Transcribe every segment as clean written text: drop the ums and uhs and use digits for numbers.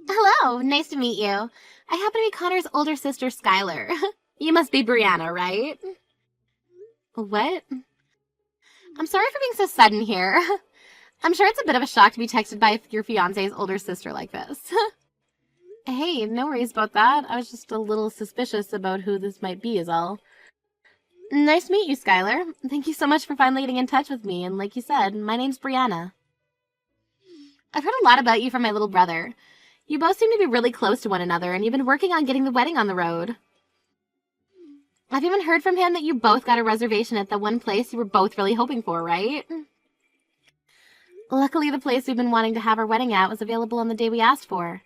Hello, nice to meet you. I happen to be Connor's older sister, Skylar. You must be Brianna, right? What? I'm sorry for being so sudden here. I'm sure it's a bit of a shock to be texted by your fiance's older sister like this. Hey, no worries about that. I was just a little suspicious about who this might be is all. Nice to meet you, Skylar. Thank you so much for finally getting in touch with me, and like you said, my name's Brianna. I've heard a lot about you from my little brother. You both seem to be really close to one another, and you've been working on getting the wedding on the road. I've even heard from him that you both got a reservation at the one place you were both really hoping for, right? Luckily, the place we've been wanting to have our wedding at was available on the day we asked for.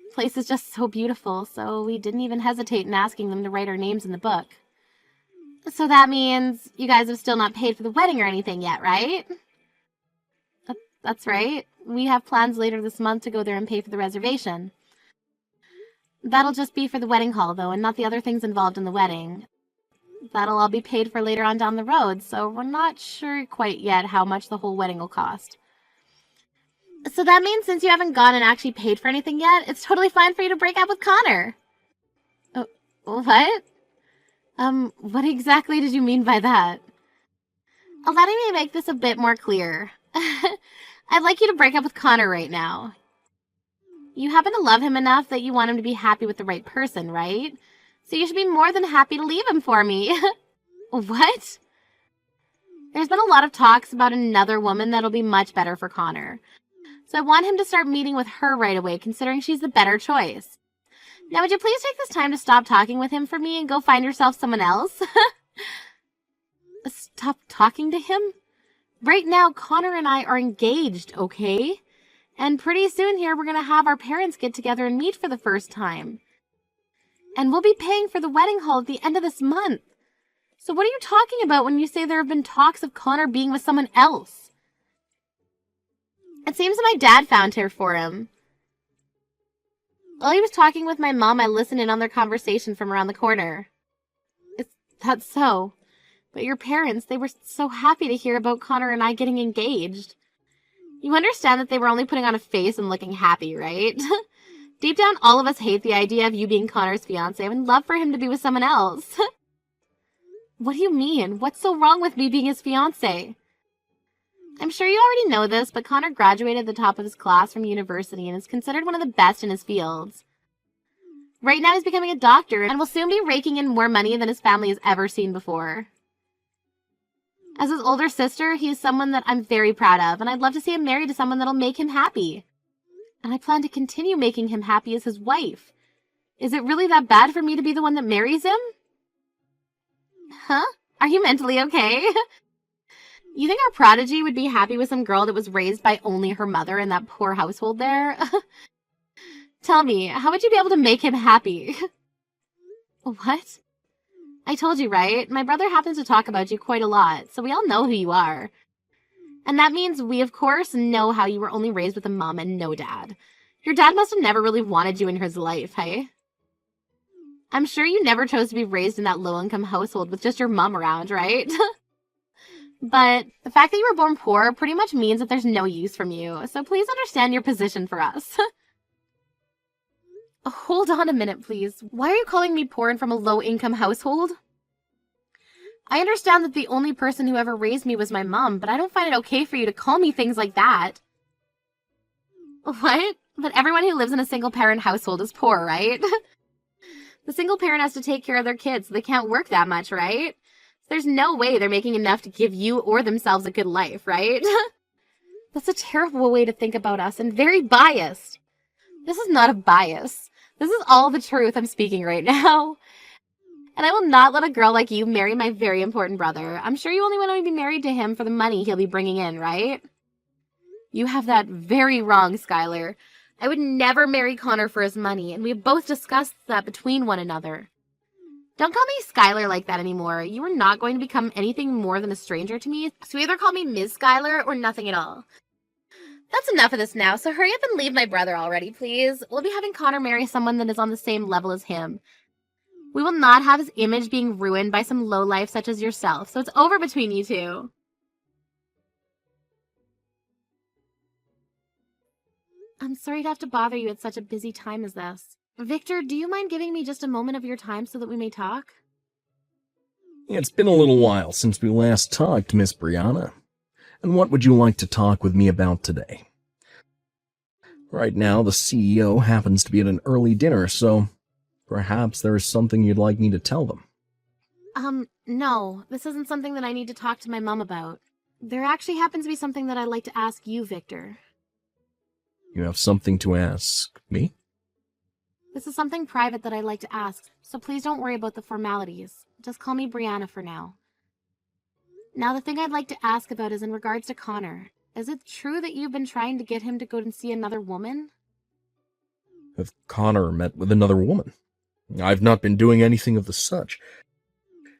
The place is just so beautiful, so we didn't even hesitate in asking them to write our names in the book. So that means you guys have still not paid for the wedding or anything yet, right? That's right. We have plans later this month to go there and pay for the reservation. That'll just be for the wedding hall, though, and not the other things involved in the wedding. That'll all be paid for later on down the road, so we're not sure quite yet how much the whole wedding will cost. So that means since you haven't gone and actually paid for anything yet, it's totally fine for you to break up with Connor. What? What exactly did you mean by that? Letting me make this a bit more clear. I'd like you to break up with Connor right now. You happen to love him enough that you want him to be happy with the right person, right? So you should be more than happy to leave him for me. What? There's been a lot of talks about another woman that'll be much better for Connor. So I want him to start meeting with her right away, considering she's the better choice. Now, would you please take this time to stop talking with him for me and go find yourself someone else? Stop talking to him? Right now, Connor and I are engaged, okay? And pretty soon here, we're going to have our parents get together and meet for the first time. And we'll be paying for the wedding hall at the end of this month. So what are you talking about when you say there have been talks of Connor being with someone else? It seems that my dad found her for him. While he was talking with my mom, I listened in on their conversation from around the corner. That's so. But your parents, they were so happy to hear about Connor and I getting engaged. You understand that they were only putting on a face and looking happy, right? Deep down, all of us hate the idea of you being Connor's fiancé and would love for him to be with someone else. What do you mean? What's so wrong with me being his fiancé? I'm sure you already know this, but Connor graduated at the top of his class from university and is considered one of the best in his fields. Right now he's becoming a doctor and will soon be raking in more money than his family has ever seen before. As his older sister, he is someone that I'm very proud of, and I'd love to see him married to someone that'll make him happy. And I plan to continue making him happy as his wife. Is it really that bad for me to be the one that marries him? Huh? Are you mentally okay? You think our prodigy would be happy with some girl that was raised by only her mother in that poor household there? Tell me, how would you be able to make him happy? What? I told you, right? My brother happens to talk about you quite a lot, so we all know who you are. And that means we, of course, know how you were only raised with a mom and no dad. Your dad must have never really wanted you in his life, hey? I'm sure you never chose to be raised in that low-income household with just your mom around, right? But the fact that you were born poor pretty much means that there's no use from you, so please understand your position for us. Hold on a minute, please. Why are you calling me poor and from a low-income household? I understand that the only person who ever raised me was my mom, but I don't find it okay for you to call me things like that. What? But everyone who lives in a single-parent household is poor, right? The single parent has to take care of their kids, so they can't work that much, right? There's no way they're making enough to give you or themselves a good life, right? That's a terrible way to think about us and very biased. This is not a bias. This is all the truth I'm speaking right now. And I will not let a girl like you marry my very important brother. I'm sure you only want to be married to him for the money he'll be bringing in, right? You have that very wrong, Skylar. I would never marry Connor for his money, and we have both discussed that between one another. Don't call me Skylar like that anymore. You are not going to become anything more than a stranger to me, so either call me Ms. Skylar or nothing at all. That's enough of this now, so hurry up and leave my brother already, please. We'll be having Connor marry someone that is on the same level as him. We will not have his image being ruined by some lowlife such as yourself, so it's over between you two. I'm sorry to have to bother you at such a busy time as this. Victor, do you mind giving me just a moment of your time so that we may talk? It's been a little while since we last talked, Miss Brianna. And what would you like to talk with me about today? Right now, the CEO happens to be at an early dinner, so perhaps there is something you'd like me to tell them. No, this isn't something that I need to talk to my mom about. There actually happens to be something that I'd like to ask you, Victor. You have something to ask me? This is something private that I'd like to ask, so please don't worry about the formalities. Just call me Brianna for now. Now, the thing I'd like to ask about is in regards to Connor. Is it true that you've been trying to get him to go and see another woman? Have Connor met with another woman? I've not been doing anything of the such.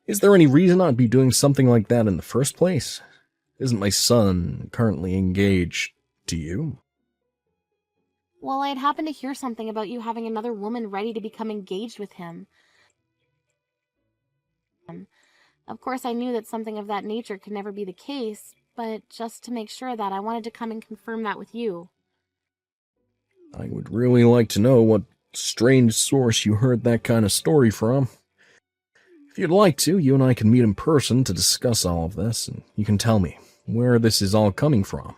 Is there any reason I'd be doing something like that in the first place? Isn't my son currently engaged to you? Well, I'd happened to hear something about you having another woman ready to become engaged with him. Of course, I knew that something of that nature could never be the case, but just to make sure that, I wanted to come and confirm that with you. I would really like to know what strange source you heard that kind of story from. If you'd like to, you and I can meet in person to discuss all of this, and you can tell me where this is all coming from.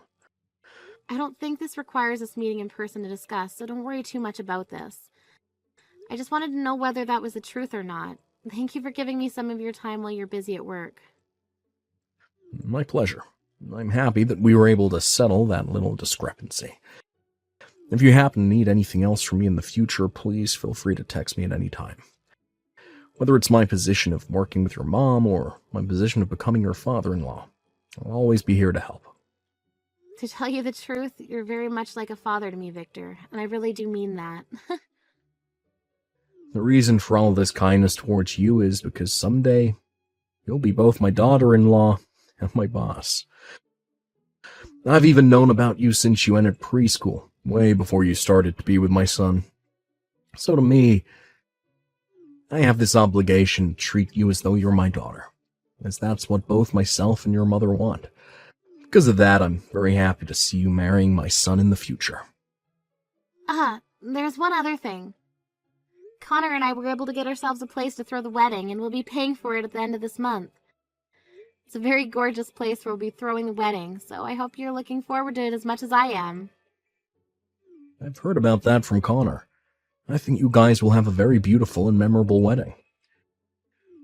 I don't think this requires us meeting in person to discuss, so don't worry too much about this. I just wanted to know whether that was the truth or not. Thank you for giving me some of your time while you're busy at work. My pleasure. I'm happy that we were able to settle that little discrepancy. If you happen to need anything else from me in the future, please feel free to text me at any time. Whether it's my position of working with your mom or my position of becoming your father-in-law, I'll always be here to help. To tell you the truth, you're very much like a father to me, Victor, and I really do mean that. The reason for all this kindness towards you is because someday you'll be both my daughter-in-law and my boss. I've even known about you since you entered preschool, way before you started to be with my son. So to me, I have this obligation to treat you as though you're my daughter, as that's what both myself and your mother want. Because of that, I'm very happy to see you marrying my son in the future. There's one other thing. Connor and I were able to get ourselves a place to throw the wedding, and we'll be paying for it at the end of this month. It's a very gorgeous place where we'll be throwing the wedding, so I hope you're looking forward to it as much as I am. I've heard about that from Connor. I think you guys will have a very beautiful and memorable wedding.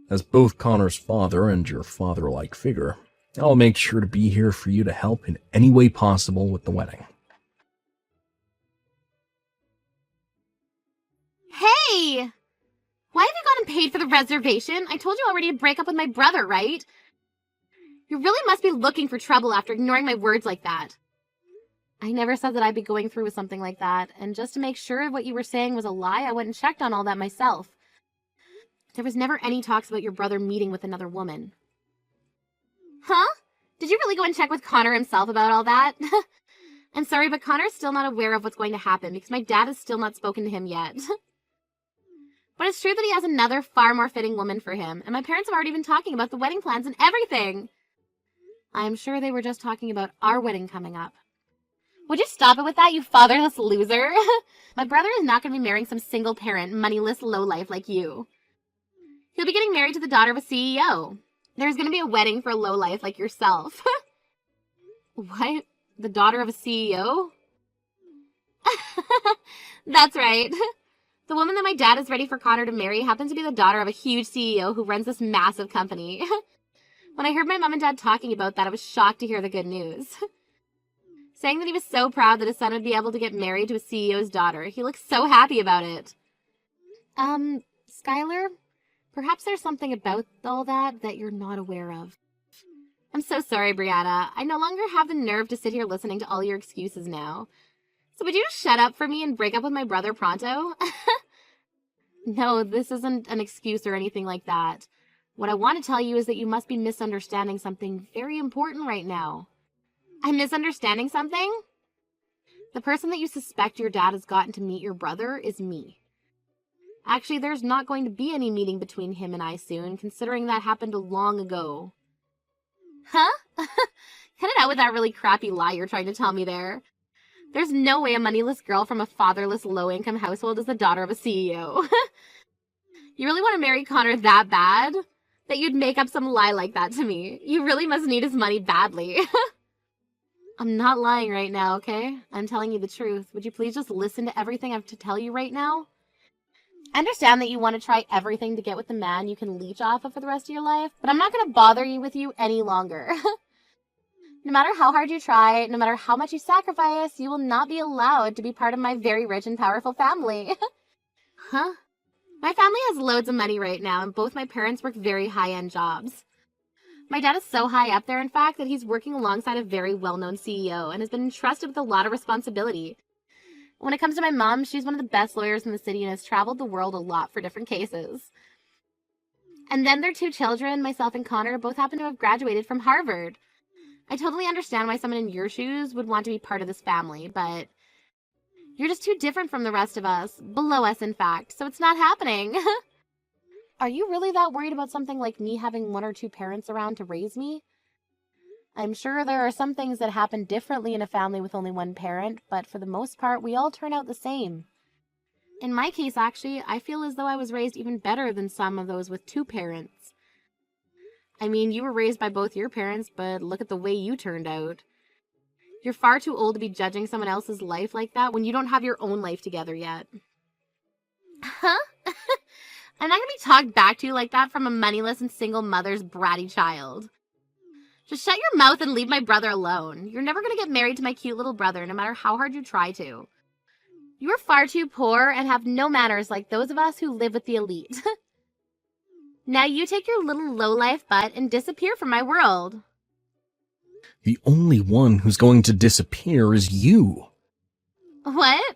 As both Connor's father and your father-like figure, I'll make sure to be here for you to help in any way possible with the wedding. Hey! Why have you gotten paid for the reservation? I told you already to break up with my brother, right? You really must be looking for trouble after ignoring my words like that. I never said that I'd be going through with something like that, and just to make sure what you were saying was a lie, I went and checked on all that myself. There was never any talks about your brother meeting with another woman. Huh? Did you really go and check with Connor himself about all that? I'm sorry, but Connor's still not aware of what's going to happen because my dad has still not spoken to him yet. But it's true that he has another far more fitting woman for him, and my parents have already been talking about the wedding plans and everything. I'm sure they were just talking about our wedding coming up. Would you stop it with that, you fatherless loser? My brother is not going to be marrying some single-parent, moneyless lowlife like you. He'll be getting married to the daughter of a CEO. There's going to be a wedding for a lowlife like yourself. What? The daughter of a CEO? That's right. The woman that my dad is ready for Connor to marry happens to be the daughter of a huge CEO who runs this massive company. When I heard my mom and dad talking about that, I was shocked to hear the good news. Saying that he was so proud that his son would be able to get married to a CEO's daughter. He looks so happy about it. Skylar, perhaps there's something about all that you're not aware of. I'm so sorry, Brianna. I no longer have the nerve to sit here listening to all your excuses now. So would you just shut up for me and break up with my brother pronto? No, this isn't an excuse or anything like that. What I want to tell you is that you must be misunderstanding something very important right now. I'm misunderstanding something? The person that you suspect your dad has gotten to meet your brother is me. Actually, there's not going to be any meeting between him and I soon, considering that happened long ago. Huh? Cut it out with that really crappy lie you're trying to tell me there. There's no way a moneyless girl from a fatherless, low-income household is the daughter of a CEO. You really want to marry Connor that bad? That you'd make up some lie like that to me? You really must need his money badly. I'm not lying right now, okay? I'm telling you the truth. Would you please just listen to everything I have to tell you right now? I understand that you want to try everything to get with the man you can leech off of for the rest of your life, but I'm not going to bother you with you any longer. No matter how hard you try, no matter how much you sacrifice, you will not be allowed to be part of my very rich and powerful family. Huh? My family has loads of money right now, and both my parents work very high-end jobs. My dad is so high up there, in fact, that he's working alongside a very well-known CEO and has been entrusted with a lot of responsibility. When it comes to my mom, she's one of the best lawyers in the city and has traveled the world a lot for different cases. And then their two children, myself and Connor, both happen to have graduated from Harvard. I totally understand why someone in your shoes would want to be part of this family, but you're just too different from the rest of us, below us in fact, so it's not happening. Are you really that worried about something like me having one or two parents around to raise me? I'm sure there are some things that happen differently in a family with only one parent, but for the most part, we all turn out the same. In my case, actually, I feel as though I was raised even better than some of those with two parents. I mean, you were raised by both your parents, but look at the way you turned out. You're far too old to be judging someone else's life like that when you don't have your own life together yet. Huh? I'm not going to be talked back to like that from a moneyless and single mother's bratty child. Just shut your mouth and leave my brother alone. You're never going to get married to my cute little brother, no matter how hard you try to. You are far too poor and have no manners like those of us who live with the elite. Now you take your little low-life butt and disappear from my world. The only one who's going to disappear is you. What?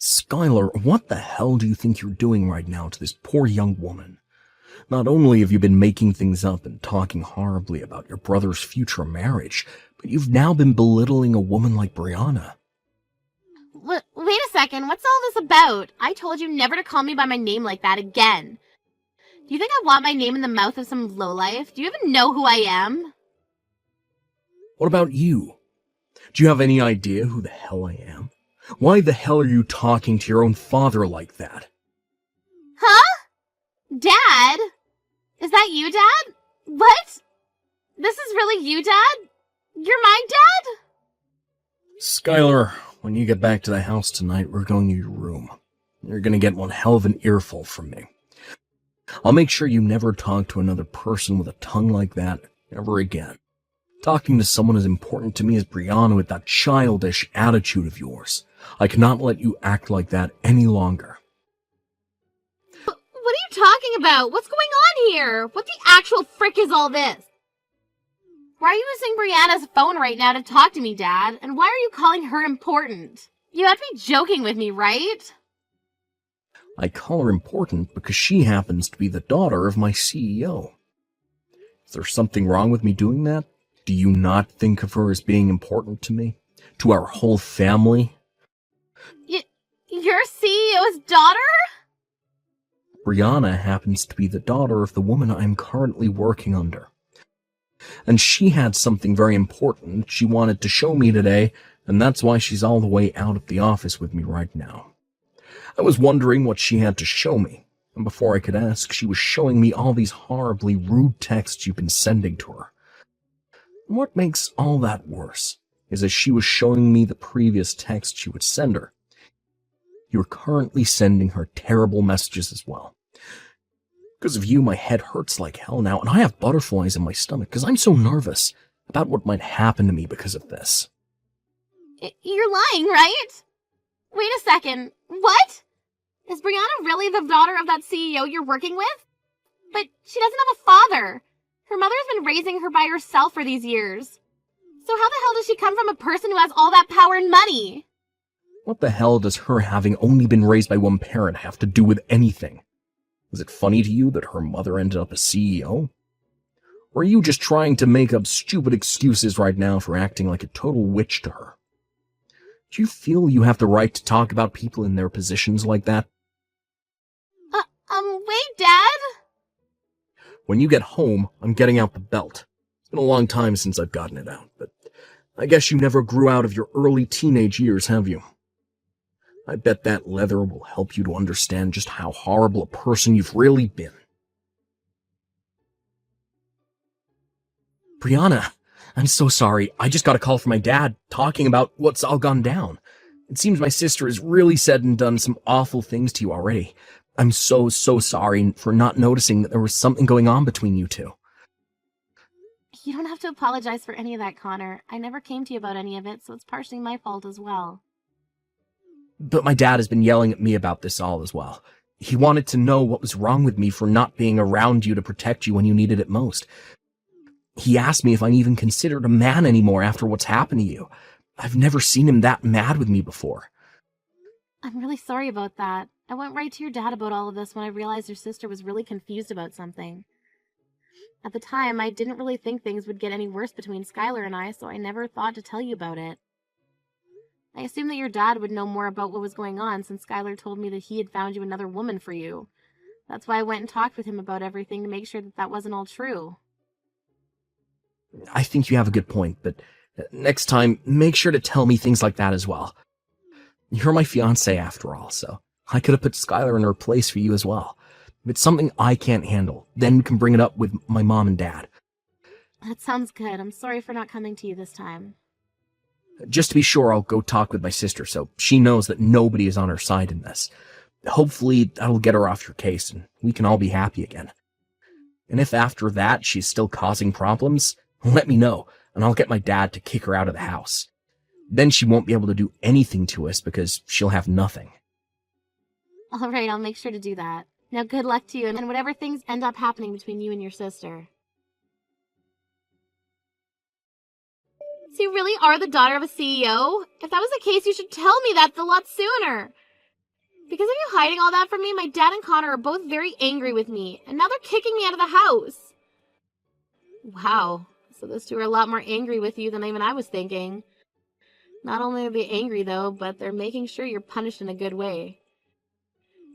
Skylar, what the hell do you think you're doing right now to this poor young woman? Not only have you been making things up and talking horribly about your brother's future marriage, but you've now been belittling a woman like Brianna. Wait a second, what's all this about? I told you never to call me by my name like that again. Do you think I want my name in the mouth of some lowlife? Do you even know who I am? What about you? Do you have any idea who the hell I am? Why the hell are you talking to your own father like that? Huh? Dad? Is that you, Dad? What? This is really you, Dad? You're my dad? Skylar, when you get back to the house tonight, we're going to your room. You're going to get one hell of an earful from me. I'll make sure you never talk to another person with a tongue like that ever again. Talking to someone as important to me as Brianna with that childish attitude of yours. I cannot let you act like that any longer. What are you talking about? What's going on here? What the actual frick is all this? Why are you using Brianna's phone right now to talk to me, Dad? And why are you calling her important? You have to be joking with me, right? I call her important because she happens to be the daughter of my CEO. Is there something wrong with me doing that? Do you not think of her as being important to me? To our whole family? Your CEO's daughter? Brianna happens to be the daughter of the woman I'm currently working under. And she had something very important she wanted to show me today, and that's why she's all the way out of the office with me right now. I was wondering what she had to show me, and before I could ask, she was showing me all these horribly rude texts you've been sending to her. And what makes all that worse is as she was showing me the previous text she would send her, you're currently sending her terrible messages as well. Because of you, my head hurts like hell now, and I have butterflies in my stomach because I'm so nervous about what might happen to me because of this. You're lying, right? Wait a second. What? Is Brianna really the daughter of that CEO you're working with? But she doesn't have a father. Her mother's been raising her by herself for these years. So how the hell does she come from a person who has all that power and money? What the hell does her having only been raised by one parent have to do with anything? Is it funny to you that her mother ended up a CEO? Or are you just trying to make up stupid excuses right now for acting like a total witch to her? Do you feel you have the right to talk about people in their positions like that? Wait, Dad? When you get home, I'm getting out the belt. It's been a long time since I've gotten it out, but I guess you never grew out of your early teenage years, have you? I bet that leather will help you to understand just how horrible a person you've really been. Brianna, I'm so sorry. I just got a call from my dad talking about what's all gone down. It seems my sister has really said and done some awful things to you already. I'm so sorry for not noticing that there was something going on between you two. You don't have to apologize for any of that, Connor. I never came to you about any of it, so it's partially my fault as well. But my dad has been yelling at me about this all as well. He wanted to know what was wrong with me for not being around you to protect you when you needed it most. He asked me if I'm even considered a man anymore after what's happened to you. I've never seen him that mad with me before. I'm really sorry about that. I went right to your dad about all of this when I realized your sister was really confused about something. At the time, I didn't really think things would get any worse between Skylar and I, so I never thought to tell you about it. I assumed that your dad would know more about what was going on since Skylar told me that he had found you another woman for you. That's why I went and talked with him about everything to make sure that that wasn't all true. I think you have a good point, but next time, make sure to tell me things like that as well. You're my fiancé after all, so I could have put Skylar in her place for you as well. If it's something I can't handle, then we can bring it up with my mom and dad. That sounds good. I'm sorry for not coming to you this time. Just to be sure, I'll go talk with my sister so she knows that nobody is on her side in this. Hopefully, that'll get her off your case and we can all be happy again. And if after that she's still causing problems, let me know and I'll get my dad to kick her out of the house. Then she won't be able to do anything to us because she'll have nothing. All right, I'll make sure to do that. Now good luck to you and whatever things end up happening between you and your sister. So you really are the daughter of a CEO? If that was the case, you should tell me that a lot sooner. Because of you hiding all that from me, my dad and Connor are both very angry with me, and now they're kicking me out of the house. Wow, so those two are a lot more angry with you than even I was thinking. Not only are they angry, though, but they're making sure you're punished in a good way.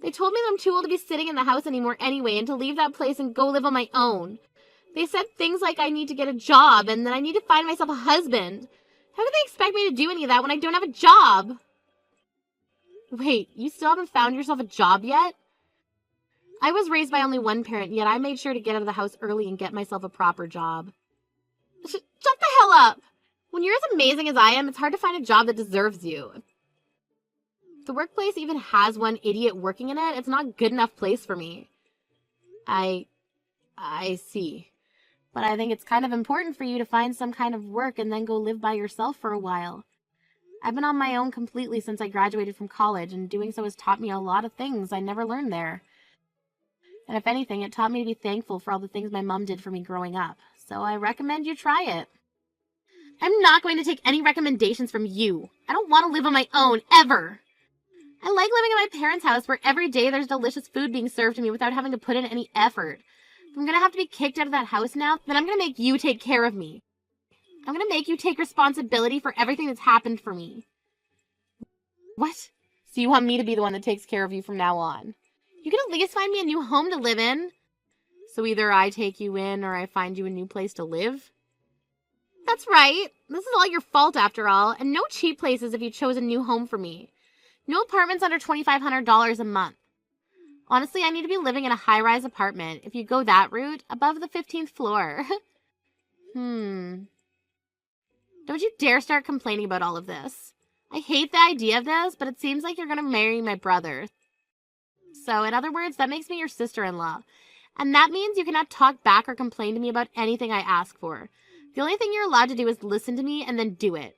They told me that I'm too old to be sitting in the house anymore anyway, and to leave that place and go live on my own. They said things like I need to get a job, and that I need to find myself a husband. How could they expect me to do any of that when I don't have a job? Wait, you still haven't found yourself a job yet? I was raised by only one parent, yet I made sure to get out of the house early and get myself a proper job. Shut the hell up! When you're as amazing as I am, it's hard to find a job that deserves you. If the workplace even has one idiot working in it, it's not a good enough place for me. I see. But I think it's kind of important for you to find some kind of work and then go live by yourself for a while. I've been on my own completely since I graduated from college, and doing so has taught me a lot of things I never learned there. And if anything, it taught me to be thankful for all the things my mom did for me growing up. So I recommend you try it. I'm not going to take any recommendations from you. I don't want to live on my own, ever. I like living in my parents' house where every day there's delicious food being served to me without having to put in any effort. If I'm going to have to be kicked out of that house now, then I'm going to make you take care of me. I'm going to make you take responsibility for everything that's happened for me. What? So you want me to be the one that takes care of you from now on? You can at least find me a new home to live in. So either I take you in or I find you a new place to live. That's right. This is all your fault after all, and no cheap places if you chose a new home for me. No apartments under $2,500 a month. Honestly, I need to be living in a high-rise apartment, if you go that route, above the 15th floor. Don't you dare start complaining about all of this. I hate the idea of this, but it seems like you're going to marry my brother. So, in other words, that makes me your sister-in-law. And that means you cannot talk back or complain to me about anything I ask for. The only thing you're allowed to do is listen to me and then do it.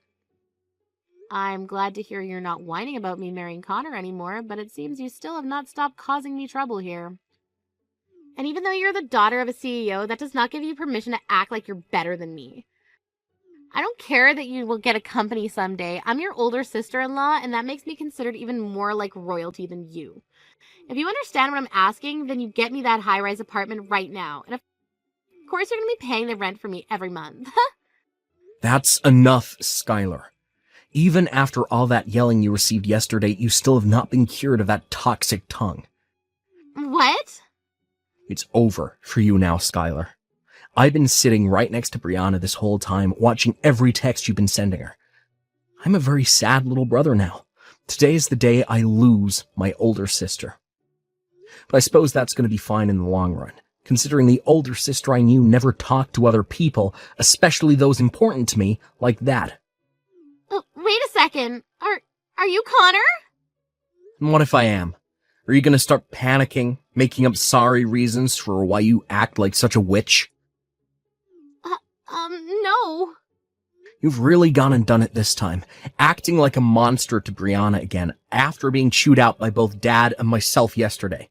I'm glad to hear you're not whining about me marrying Connor anymore, but it seems you still have not stopped causing me trouble here. And even though you're the daughter of a CEO, that does not give you permission to act like you're better than me. I don't care that you will get a company someday. I'm your older sister-in-law, and that makes me considered even more like royalty than you. If you understand what I'm asking, then you get me that high-rise apartment right now. And of course, you're going to be paying the rent for me every month. That's enough, Skylar. Even after all that yelling you received yesterday, you still have not been cured of that toxic tongue. What? It's over for you now, Skylar. I've been sitting right next to Brianna this whole time, watching every text you've been sending her. I'm a very sad little brother now. Today is the day I lose my older sister. But I suppose that's going to be fine in the long run, considering the older sister I knew never talked to other people, especially those important to me, like that. Oh, wait a second. Are you Connor? And what if I am? Are you going to start panicking, making up sorry reasons for why you act like such a witch? No. You've really gone and done it this time, acting like a monster to Brianna again, after being chewed out by both Dad and myself yesterday.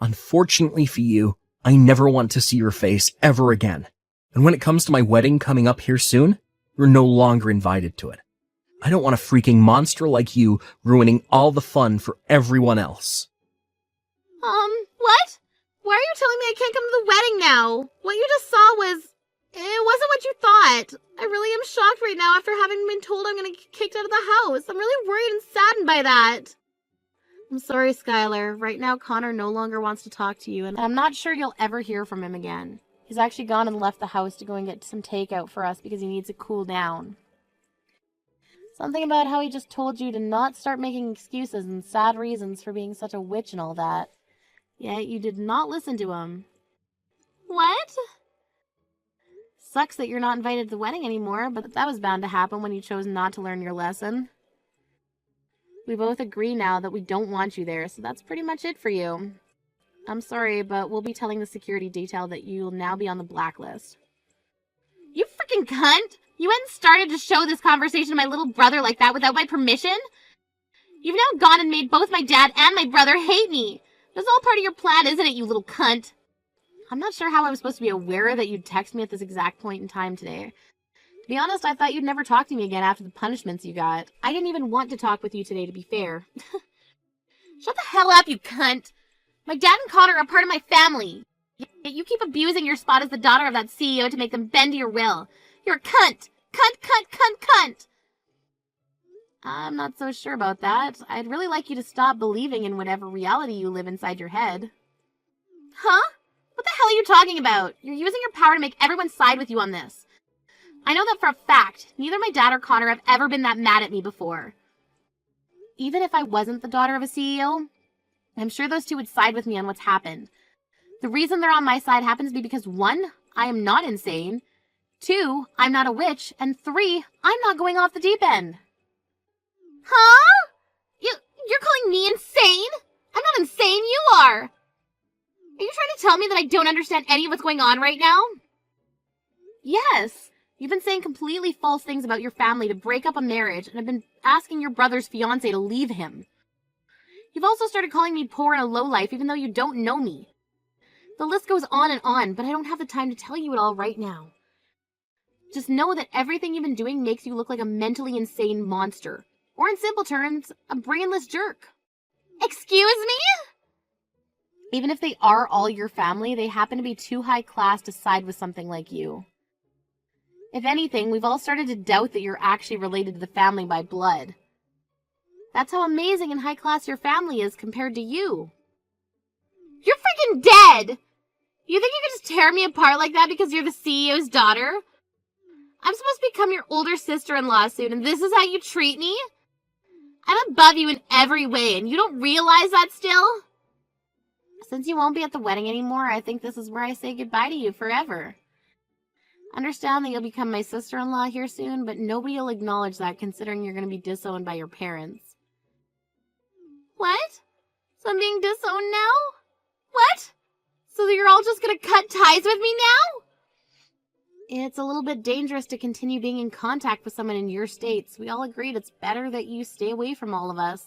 Unfortunately for you, I never want to see your face ever again. And when it comes to my wedding coming up here soon, you're no longer invited to it. I don't want a freaking monster like you ruining all the fun for everyone else. What? Why are you telling me I can't come to the wedding now? What you just saw was... It wasn't what you thought. I really am shocked right now after having been told I'm gonna get kicked out of the house. I'm really worried and saddened by that. I'm sorry, Skylar. Right now, Connor no longer wants to talk to you, and I'm not sure you'll ever hear from him again. He's actually gone and left the house to go and get some takeout for us because he needs to cool down. Something about how he just told you to not start making excuses and sad reasons for being such a witch and all that. Yet you did not listen to him. What? Sucks that you're not invited to the wedding anymore, but that was bound to happen when you chose not to learn your lesson. We both agree now that we don't want you there, so that's pretty much it for you. I'm sorry, but we'll be telling the security detail that you'll now be on the blacklist. You freaking cunt! You hadn't started to show this conversation to my little brother like that without my permission? You've now gone and made both my dad and my brother hate me. That's all part of your plan, isn't it, you little cunt? I'm not sure how I was supposed to be aware that you'd text me at this exact point in time today. To be honest, I thought you'd never talk to me again after the punishments you got. I didn't even want to talk with you today, to be fair. Shut the hell up, you cunt! My dad and Connor are part of my family. Yet you keep abusing your spot as the daughter of that CEO to make them bend to your will. You're a cunt! Cunt, cunt, cunt, cunt! I'm not so sure about that. I'd really like you to stop believing in whatever reality you live inside your head. Huh? What the hell are you talking about? You're using your power to make everyone side with you on this. I know that for a fact. Neither my dad or Connor have ever been that mad at me before. Even if I wasn't the daughter of a CEO, I'm sure those two would side with me on what's happened. The reason they're on my side happens to be because 1, I am not insane. 2, I'm not a witch. And 3, I'm not going off the deep end. Huh? You're calling me insane? I'm not insane, you are. Are you trying to tell me that I don't understand any of what's going on right now? Yes. You've been saying completely false things about your family to break up a marriage and have been asking your brother's fiancé to leave him. You've also started calling me poor and a lowlife even though you don't know me. The list goes on, but I don't have the time to tell you it all right now. Just know that everything you've been doing makes you look like a mentally insane monster. Or in simple terms, a brainless jerk. Excuse me? Even if they are all your family, they happen to be too high class to side with something like you. If anything, we've all started to doubt that you're actually related to the family by blood. That's how amazing and high class your family is compared to you. You're freaking dead! You think you can just tear me apart like that because you're the CEO's daughter? I'm supposed to become your older sister-in-law soon, and this is how you treat me? I'm above you in every way, and you don't realize that still? Since you won't be at the wedding anymore, I think this is where I say goodbye to you forever. Understand that you'll become my sister-in-law here soon, but nobody will acknowledge that considering you're going to be disowned by your parents. What? So I'm being disowned now? What? So that you're all just going to cut ties with me now? It's a little bit dangerous to continue being in contact with someone in your states. We all agreed it's better that you stay away from all of us.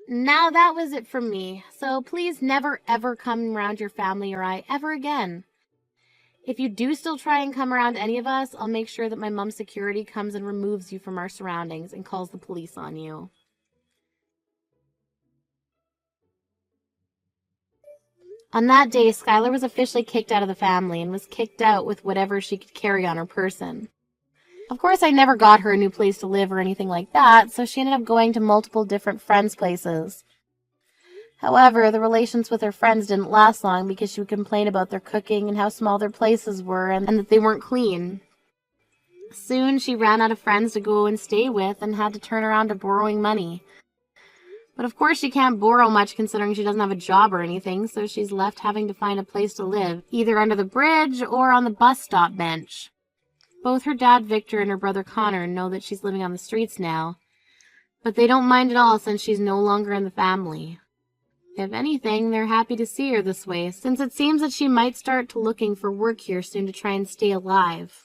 Now that was it from me, so please never ever come around your family or I ever again. If you do still try and come around any of us, I'll make sure that my mom's security comes and removes you from our surroundings and calls the police on you. On that day, Skylar was officially kicked out of the family and was kicked out with whatever she could carry on her person. Of course, I never got her a new place to live or anything like that, so she ended up going to multiple different friends' places. However, the relations with her friends didn't last long because she would complain about their cooking and how small their places were and that they weren't clean. Soon, she ran out of friends to go and stay with and had to turn around to borrowing money. But of course she can't borrow much considering she doesn't have a job or anything, so she's left having to find a place to live, either under the bridge or on the bus stop bench. Both her dad Victor and her brother Connor know that she's living on the streets now, but they don't mind at all since she's no longer in the family. If anything, they're happy to see her this way, since it seems that she might start looking for work here soon to try and stay alive.